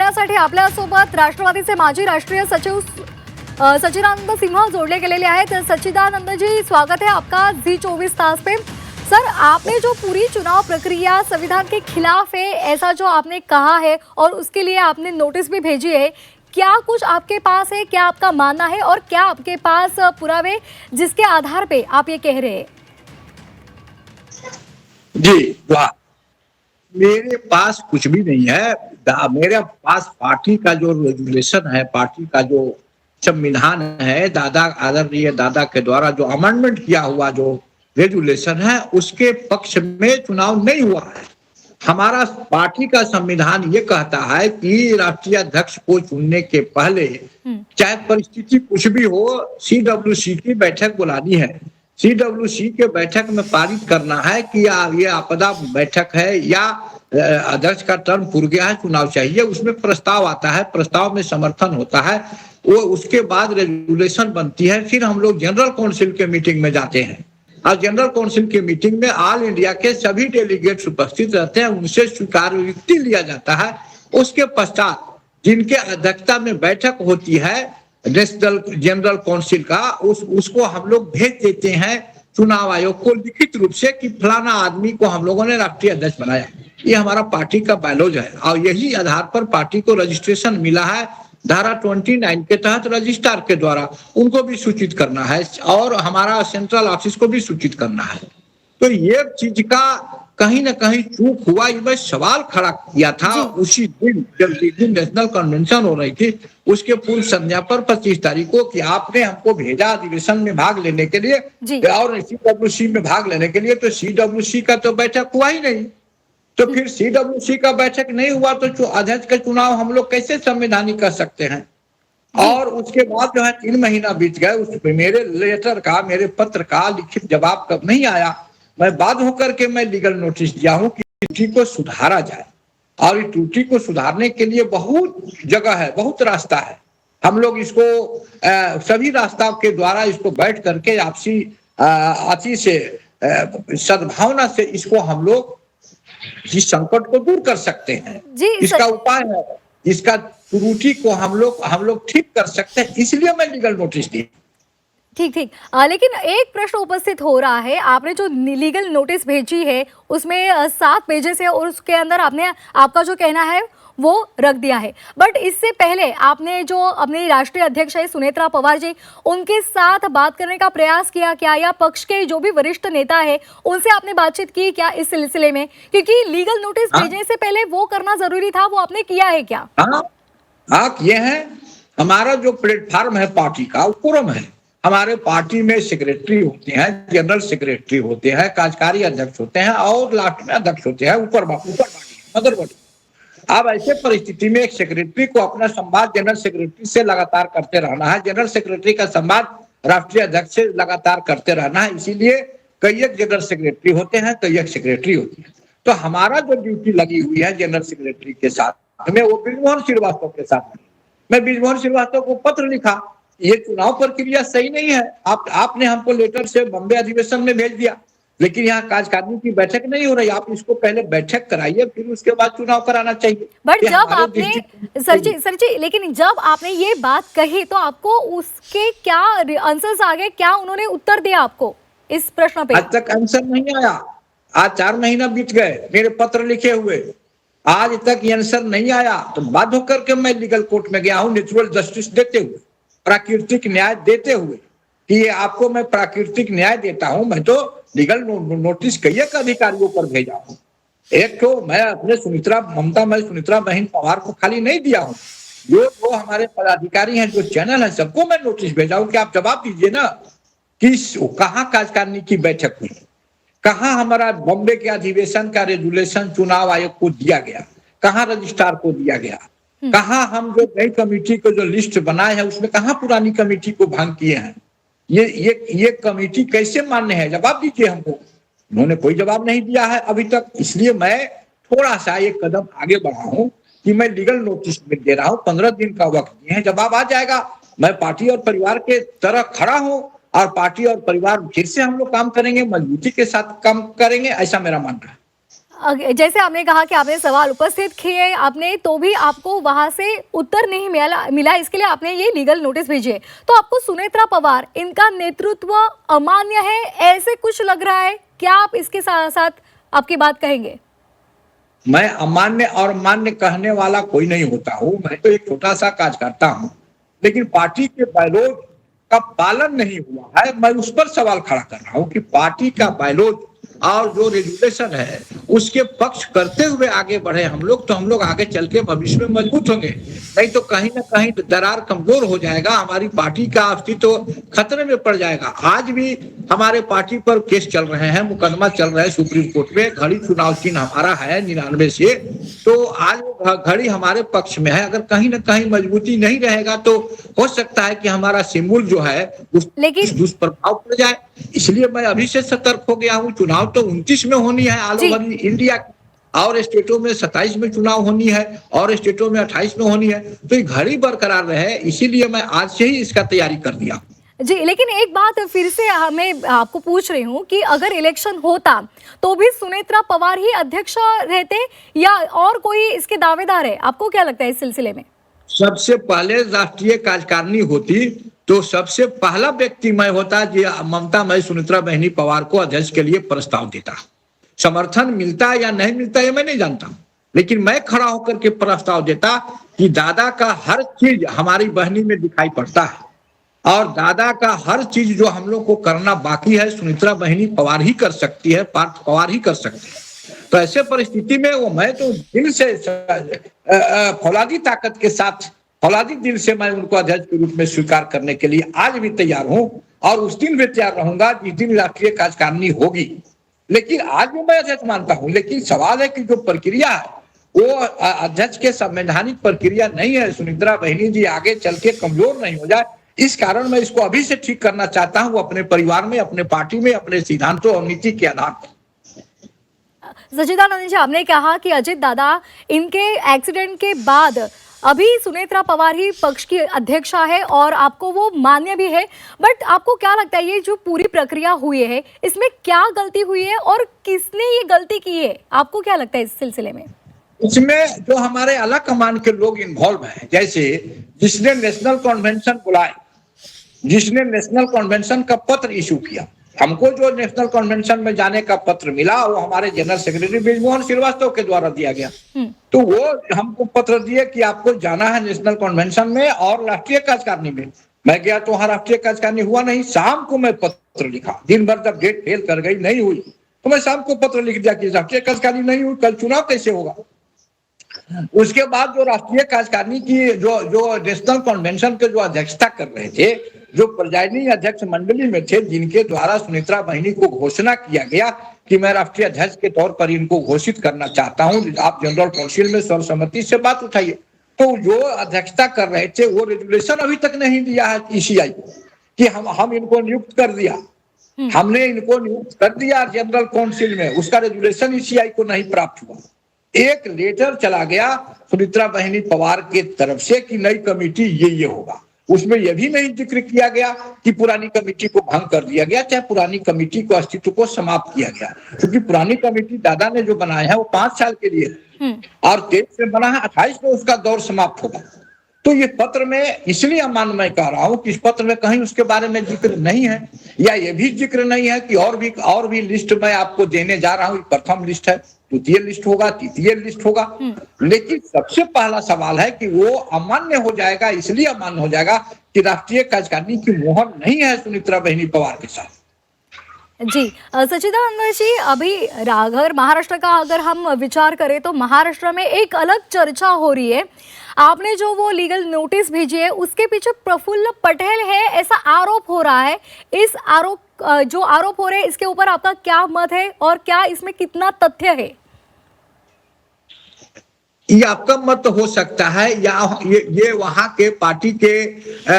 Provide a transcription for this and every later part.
बोलण्यासाठी आपल्यासोबत राष्ट्रवादीचे माजी राष्ट्रीय सचिव सच्चिदानंद सिंह जोड़े गेलेले आहेत। सच्चिदानंद जी, स्वागत है आपका जी24 तास पे। सर, आपने जो पूरी चुनाव प्रक्रिया संविधान के खिलाफ है ऐसा जो आपने कहा है और उसके लिए आपने नोटिस भी भेजी है, क्या कुछ आपके पास है, क्या आपका मानना है और क्या आपके पास पुरावे जिसके आधार पे आप ये कह रहे हैं? जी वाह, मेरे पास कुछ भी नहीं है। मेरे पास पार्टी का जो रेजुलेशन है, पार्टी का जो संविधान है, आदरणीय दादा के द्वारा जो अमेंडमेंट किया हुआ जो रेजुलेशन है, उसके पक्ष में चुनाव नहीं हुआ है। हमारा पार्टी का संविधान ये कहता है कि राष्ट्रीय अध्यक्ष को चुनने के पहले चाहे परिस्थिति कुछ भी हो, CWC की बैठक बुलानी है। CWC के बैठक में पारित करना है कि ये आपदा बैठक है या अध्यक्ष का टर्म पूरा गया है, चुनाव चाहिए। उसमें प्रस्ताव आता है, प्रस्ताव में समर्थन होता है, वो उसके बाद रेजुलेशन बनती है। फिर हम लोग जनरल काउंसिल के मीटिंग में जाते हैं और जनरल काउंसिल की मीटिंग में ऑल इंडिया के सभी डेलीगेट्स उपस्थित रहते हैं, उनसे स्वीकारोक्ति लिया जाता है। उसके पश्चात जिनके अध्यक्षता में बैठक होती है नेशनल जनरल काउंसिल का, उसको हम लोग भेज देते हैं चुनाव आयोग को लिखित रूप से कि फलाना आदमी को हम लोगों ने राष्ट्रीय अध्यक्ष बनाया। ये हमारा पार्टी का बायलॉज है और यही आधार पर पार्टी को रजिस्ट्रेशन मिला है। धारा 29 के तहत रजिस्ट्रार के द्वारा उनको भी सूचित करना है और हमारा सेंट्रल ऑफिस को भी सूचित करना है। तो ये चीज का कहीं ना कहीं चूक हुआ, ये मैं सवाल खड़ा किया था उसी दिन जब नेशनल कन्वेंशन हो रही थी, उसके पूर्व संध्या पर 25 तारीख को कि आपने हमको भेजा अधिवेशन में भाग लेने के लिए और CWC में भाग लेने के लिए, तो CWC का तो बैठक हुआ ही नहीं। तो फिर CWC का बैठक नहीं हुआ तो अध्यक्ष का चुनाव हम लोग कैसे संवैधानिक कर सकते हैं? और उसके बाद जो है 3 महीना बीत गए, उसमें मेरे लेटर का, मेरे पत्र का लिखित जवाब कब नहीं आया। मैं बाध्य होकर के मैं लीगल नोटिस दिया हूं कि त्रुटि को सुधारा जाए और इस त्रुटि को सुधारने के लिए बहुत जगह है, बहुत रास्ता है। हम लोग इसको सभी रास्ताओं के द्वारा इसको बैठ करके आपसी से सद्भावना से इसको हम लोग इस संकट को दूर कर सकते हैं। इसका उपाय है, इसका त्रुटि को हम लोग ठीक कर सकते हैं, इसलिए मैं लीगल नोटिस दी। ठीक। लेकिन एक प्रश्न उपस्थित हो रहा है, आपने जो लीगल नोटिस भेजी है उसमें 7 पेजेस है और उसके अंदर आपने आपका जो कहना है वो रख दिया है, बट इससे पहले आपने जो अपने राष्ट्रीय अध्यक्ष है सुनेत्रा पवार जी, उनके साथ बात करने का प्रयास किया क्या, या पक्ष के जो भी वरिष्ठ नेता है उनसे आपने बातचीत की क्या इस सिलसिले में? क्योंकि लीगल नोटिस भेजने से पहले वो करना जरूरी था, वो आपने किया है क्या? हाँ, ये है हमारा जो प्लेटफॉर्म है पार्टी का, वो कोरम है। हमारे पार्टी में सेक्रेटरी होते हैं, जनरल सेक्रेटरी होते हैं, कार्यकारी अध्यक्ष होते हैं और लास्ट में अध्यक्ष होते हैं, ऊपर बॉडी मदर बॉडी। अब ऐसे परिस्थिति में एक सेक्रेटरी को अपना संवाद जनरल सेक्रेटरी से लगातार करते रहना है, जनरल सेक्रेटरी का संवाद राष्ट्रीय अध्यक्ष से लगातार करते रहना है। इसीलिए कई एक जनरल सेक्रेटरी होते हैं, कई एक सेक्रेटरी होती है। तो हमारा जो ड्यूटी लगी हुई है जनरल सेक्रेटरी के साथ में, वो बृजमोहन श्रीवास्तव के साथ में, मैं बृजमोहन श्रीवास्तव को पत्र लिखा, ये चुनाव प्रक्रिया सही नहीं है। आपने हमको लेटर से बॉम्बे अधिवेशन में भेज दिया, लेकिन यहाँ कार्यकारिणी की बैठक नहीं हो रही। आप इसको पहले बैठक कराइए, फिर उसके बाद चुनाव कराना चाहिए। बट जब आपने सर जी, लेकिन जब आपने ये बात कही तो आपको उसके क्या आंसर्स आ गए, क्या उन्होंने उत्तर दिया आपको इस प्रश्न पे? आज तक आंसर नहीं आया। आज 4 महीना बीत गए मेरे पत्र लिखे हुए, आज तक आंसर नहीं आया। तो बाध्य होकर के मैं लीगल कोर्ट में गया हूँ, नेचुरल जस्टिस देते हुए, प्राकृतिक न्याय देते हुए कि ये आपको मैं प्राकृतिक न्याय देता हूं। मैं तो लीगल नोटिस कई एक अधिकारियों पर भेजा हूं, एक तो मैं अपने सुनेत्रा बहन पवार को खाली नहीं दिया हूं, जो हमारे पदाधिकारी हैं, जो चैनल है, सबको मैं नोटिस भेजा हूं कि आप जवाब दीजिए ना कि कहाँ कार्यकारिणी की बैठक हुई, कहाँ हमारा बॉम्बे के अधिवेशन का रेजुलेशन चुनाव आयोग को दिया गया, कहाँ रजिस्ट्रार को दिया गया, कहाँ हम जो नई कमेटी को जो लिस्ट बनाए हैं उसमें कहाँ पुरानी कमेटी को भंग किए हैं। ये कमेटी कैसे मान्य है, जवाब दीजिए हमको। उन्होंने कोई जवाब नहीं दिया है अभी तक। इसलिए मैं थोड़ा सा एक कदम आगे बढ़ा हूं कि मैं लीगल नोटिस में दे रहा हूं, 15 दिन का वक्त दिए हैं, जवाब आ जाएगा। मैं पार्टी और परिवार के तरह खड़ा हूं और पार्टी और परिवार फिर से हम लोग काम करेंगे, मजबूती के साथ काम करेंगे, ऐसा मेरा मानना है। जैसे आपने कहा कि आपने सवाल उपस्थित किए आपने, तो भी आपको वहां से उत्तर नहीं मिला, इसके लिए आपने ये लीगल नोटिस भेजी है। तो आपको सुनेत्रा पवार, इनका नेतृत्व अमान्य है, ऐसे कुछ लग रहा है क्या? आप इसके साथ साथ आपकी बात कहेंगे? मैं अमान्य और मान्य कहने वाला कोई नहीं होता हूँ। मैं तो एक छोटा सा कार्यकर्ता हूँ, लेकिन पार्टी के बायलॉज का पालन नहीं हुआ है। मैं उस पर सवाल खड़ा कर रहा हूँ कि पार्टी का बायलॉज और जो रेजुलेशन है उसके पक्ष करते हुए आगे बढ़े हम लोग, तो हम लोग आगे चल के भविष्य में मजबूत होंगे। नहीं तो कहीं ना कहीं दरार कमजोर हो जाएगा, हमारी पार्टी का अस्तित्व खतरे में पड़ जाएगा। आज भी हमारे पार्टी पर केस चल रहे हैं, मुकदमा चल रहा है सुप्रीम कोर्ट में। घड़ी चुनाव चिन्ह हमारा है 99 से, तो आज वो घड़ी हमारे पक्ष में है। अगर कहीं ना कहीं मजबूती नहीं रहेगा तो हो सकता है कि हमारा सिंबल जो है उस दुष्प्रभाव पड़ जाए। इसलिए मैं अभी से सतर्क हो गया हूँ। चुनाव तो 29 में होनी है ऑल ओवर इंडिया, और स्टेटों में 27 में चुनाव होनी है, और स्टेटों में 28 में होनी है। तो ये घड़ी बरकरार रहे, इसीलिए मैं आज से ही इसका तैयारी कर दिया। जी, लेकिन एक बात फिर से मैं आपको पूछ रही हूँ कि अगर इलेक्शन होता तो भी सुनेत्रा पवार ही अध्यक्ष रहते या और कोई इसके दावेदार है? आपको क्या लगता है इस सिलसिले में? सबसे पहले राष्ट्रीय कार्यकारिणी होती तो सबसे पहला व्यक्ति मैं होता जी ममता, मैं सुनेत्रा बहनी पवार को अध्यक्ष के लिए प्रस्ताव देता। समर्थन मिलता या नहीं मिलता ये मैं नहीं जानता, लेकिन मैं खड़ा होकर के प्रस्ताव देता कि दादा का हर चीज हमारी बहनी में दिखाई पड़ता है, और दादा का हर चीज जो हम लोग को करना बाकी है सुनेत्रा बहनी पवार ही कर सकती है, पार्थ पवार ही कर सकती है। तो ऐसे परिस्थिति में वो मैं तो दिल से फौलादी ताकत के साथ, फौलादी दिल से मैं उनको अध्यक्ष के रूप में स्वीकार करने के लिए आज भी तैयार हूं, और उस दिन भी तैयार रहूंगा जिस दिन राष्ट्रीय कार्यकारिणी होगी। लेकिन आज भी मैं अध्यक्ष मानता हूं, लेकिन सवाल है कि जो प्रक्रिया है वो अध्यक्ष के संवैधानिक प्रक्रिया नहीं है। सुनेत्रा बहनी जी आगे चल के कमजोर नहीं हो जाए, इस कारण मैं इसको अभी से ठीक करना चाहता हूं, अपने परिवार में, अपने पार्टी में, अपने सिद्धांतों और नीति के आधार पर। सच्चिदानंद जी, आपने कहा कि अजित दादा इनके एक्सीडेंट के बाद अभी सुनेत्रा पवार ही पक्ष की अध्यक्षा है और आपको वो मान्य भी है, बट आपको क्या लगता है ये जो पूरी प्रक्रिया हुई है इसमें क्या गलती हुई है और किसने ये गलती की है? आपको क्या लगता है इस सिलसिले में? इसमें जो हमारे आला कमान के लोग इन्वॉल्व हैं, जैसे जिसने नेशनल कन्वेंशन बुलाए, जिसने नेशनल कन्वेंशन का पत्र इशू किया, हमको जो नेशनल कन्वेंशन में जाने का पत्र मिला वो हमारे जनरल सेक्रेटरी बृजमोहन श्रीवास्तव के द्वारा दिया गया। तो वो हमको पत्र दिए कि आपको जाना है नेशनल कन्वेंशन में और राष्ट्रीय कार्यकारिणी में। मैं गया तो वहां राष्ट्रीय कार्यकारिणी हुआ नहीं। शाम को मैं पत्र लिखा, दिन भर जब डेट फेल कर गई, नहीं हुई, तो मैं शाम को पत्र लिख दिया कि राष्ट्रीय कार्यकारिणी नहीं हुई, कल चुनाव कैसे होगा। उसके बाद जो राष्ट्रीय कार्यकारिणी की जो नेशनल कन्वेंशन के जो अध्यक्षता कर रहे थे, जो प्रिजाइडिंग अध्यक्ष मंडली में थे, जिनके द्वारा सुनेत्रा बहनी को घोषणा किया गया कि मैं राष्ट्रीय अध्यक्ष के तौर पर इनको घोषित करना चाहता हूं, आप जनरल काउंसिल में सर्वसम्मति से बात उठाइए। तो जो अध्यक्षता कर रहे थे वो रेजुलेशन अभी तक नहीं दिया है ईसीआई को कि हम इनको नियुक्त कर दिया। हमने इनको नियुक्त कर दिया जनरल काउंसिल में, उसका रेजुलेशन ईसीआई को नहीं प्राप्त हुआ। एक लेटर चला गया सुनेत्रा बहनी पवार के तरफ से कि नई कमेटी ये होगा, उसमें यह भी नहीं जिक्र किया गया कि पुरानी कमेटी को भंग कर दिया गया, चाहे पुरानी कमेटी को अस्तित्व को समाप्त किया गया, क्योंकि पुरानी कमेटी दादा ने जो बनाया है वो 5 साल के लिए और 23 में बना है, 28 में उसका दौर समाप्त होगा। तो ये पत्र में इसलिए अमान मैं कह रहा हूं कि इस पत्र में कहीं उसके बारे में जिक्र नहीं है, या ये भी जिक्र नहीं है कि और भी लिस्ट मैं आपको देने जा रहा हूं। प्रथम लिस्ट है, द्वितीय लिस्ट होगा, तृतीय लिस्ट होगा, लेकिन सबसे पहला सवाल है कि वो अमान्य हो जाएगा। इसलिए अमान्य हो जाएगा कि राष्ट्रीय कार्यकारिणी की मोहर नहीं है सुनेत्रा बहनी पवार के साथ। जी, सच्चिदानंद जी, अभी अगर महाराष्ट्र का अगर हम विचार करें तो महाराष्ट्र में एक अलग चर्चा हो रही है। आपने जो वो लीगल नोटिस भेजी है उसके पीछे प्रफुल्ल पटेल है, ऐसा आरोप हो रहा है। इस जो आरोप हो रहे हैं इसके ऊपर आपका क्या मत है और क्या इसमें कितना तथ्य है? ये आपका मत हो सकता है या ये वहां के पार्टी के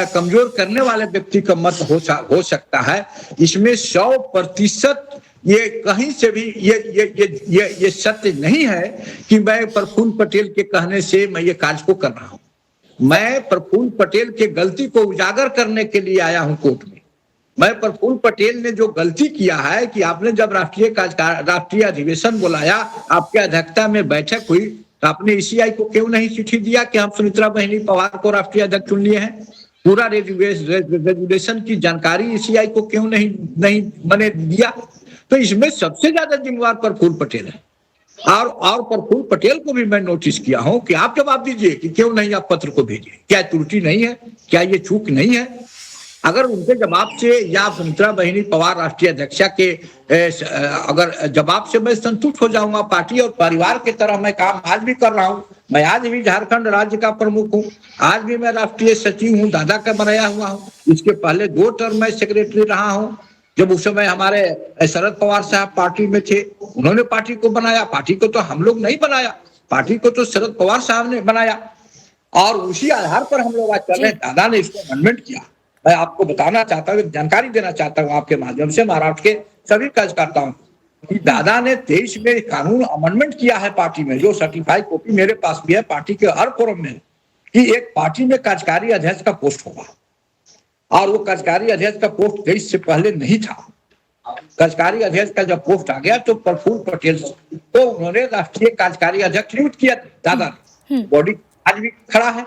कमजोर करने वाले व्यक्ति का मत हो सकता है। इसमें 100% ये कहीं से भी ये सत्य नहीं है कि मैं प्रफुल्ल पटेल के कहने से मैं ये कार्य को कर रहा हूं। मैं प्रफुल्ल पटेल के गलती को उजागर करने के लिए आया हूं कोर्ट में। मैं प्रफुल्ल पटेल ने जो गलती किया है कि आपने जब राष्ट्रीय अधिवेशन बुलाया, आपके अध्यक्षता में बैठक हुई, तो आपने ईसीआई को क्यों नहीं चिट्ठी दिया कि हम सुमित्रा बहिनी पवार को राष्ट्रीय अध्यक्ष चुन लिए हैं? पूरा रेजुलेशन की जानकारी ईसीआई को क्यों नहीं मैंने दिया? तो इसमें सबसे ज्यादा जिम्मेवार प्रफुल्ल पटेल है। और प्रफुल्ल पटेल को भी मैं नोटिस किया हूं कि आप जवाब दीजिए कि क्यों नहीं आप पत्र को भेजिए। क्या त्रुटि नहीं है? क्या ये चूक नहीं है? अगर उनके जवाब से या सुमित्रा बहिनी पवार राष्ट्रीय अध्यक्षा के अगर जवाब से मैं संतुष्ट हो जाऊंगा, पार्टी और परिवार की तरह मैं काम आज भी कर रहा हूं। मैं आज भी झारखंड राज्य का प्रमुख हूं, आज भी मैं राष्ट्रीय सचिव हूं, दादा का बनाया हुआ हूं। इसके पहले 2 टर्म मैं सेक्रेटरी रहा हूं। जब उस समय हमारे शरद पवार साहब पार्टी में थे, उन्होंने पार्टी को बनाया। पार्टी को तो हम लोग नहीं बनाया, पार्टी को तो शरद पवार साहब ने बनाया और उसी आधार पर हम लोग आज चल रहे हैं। दादा ने इसको अमेंडमेंट किया। मैं आपको बताना चाहता हूँ, जानकारी देना चाहता हूँ आपके माध्यम से महाराष्ट्र के सभी कार्यकर्ताओं को कि दादा ने 23 में कानून अमेंडमेंट किया है पार्टी में, जो सर्टिफाइड कॉपी मेरे पास भी है पार्टी के हर फोरम में, कि एक पार्टी में कार्यकारी अध्यक्ष का पोस्ट होगा और वो कार्यकारी अध्यक्ष का पोस्ट 23 से पहले नहीं था। कार्यकारी अध्यक्ष का जब पोस्ट आ गया तो प्रफुल्ल पटेल को उन्होंने राष्ट्रीय कार्यकारी अध्यक्ष नियुक्त किया। दादा ने बॉडी आज भी खड़ा है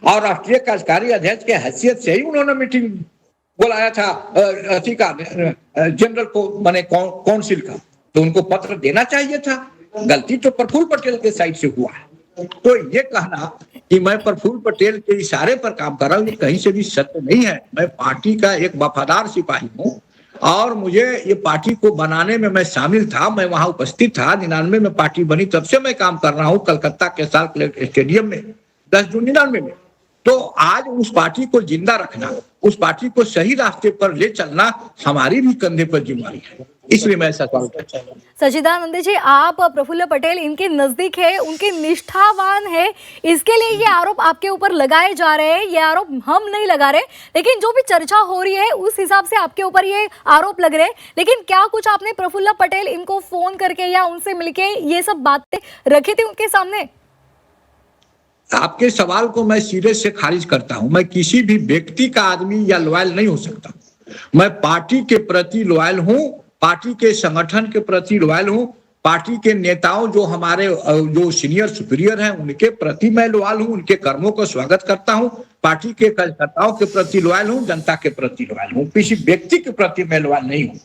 और राष्ट्रीय कार्यकारी अध्यक्ष के हैसियत से ही उन्होंने मीटिंग बुलाया था अथी का जनरल को माने काउंसिल का, तो उनको पत्र देना चाहिए था। गलती तो प्रफुल्ल पटेल के साइड से हुआ है। तो ये कहना कि मैं प्रफुल्ल पटेल के इशारे पर काम कर रहा हूँ, ये कहीं से भी सत्य नहीं है। मैं पार्टी का एक वफादार सिपाही हूँ और मुझे ये पार्टी को बनाने में मैं शामिल था, मैं वहां उपस्थित था। 99 में पार्टी बनी, तब से मैं काम कर रहा हूँ कलकत्ता के साल स्टेडियम में 10 जून 99 में। तो आज उस पार्टी को जिंदा रखना, उस पार्टी को सही रास्ते पर ले चलना हमारी भी कंधे पर जिम्मेदारी है। इसलिए मैं ऐसा सवाल करता हूं। सच्चिदानंद जी, आप प्रफुल्ल पटेल इनके नजदीक है, उनके निष्ठावान है, इसके लिए ये आरोप आपके ऊपर लगाए जा रहे हैं। ये आरोप हम नहीं लगा रहे, लेकिन जो भी चर्चा हो रही है उस हिसाब से आपके ऊपर ये आरोप लग रहे हैं। लेकिन क्या कुछ आपने प्रफुल्ल पटेल इनको फोन करके या उनसे मिलके ये सब बातें रखी थी उनके सामने? आपके सवाल को मैं सिरे से खारिज करता हूं। मैं किसी भी व्यक्ति का आदमी या लॉयल नहीं हो सकता। मैं पार्टी के प्रति लॉयल हूं, पार्टी के संगठन के प्रति लॉयल हूं, पार्टी के नेताओं जो हमारे जो सीनियर सुपीरियर हैं उनके प्रति मैं लॉयल हूं, उनके कर्मों का स्वागत करता हूं। पार्टी के कार्यकर्ताओं के प्रति लॉयल हूं, जनता के प्रति लॉयल हूं, किसी व्यक्ति के प्रति मैं लॉयल नहीं हूं।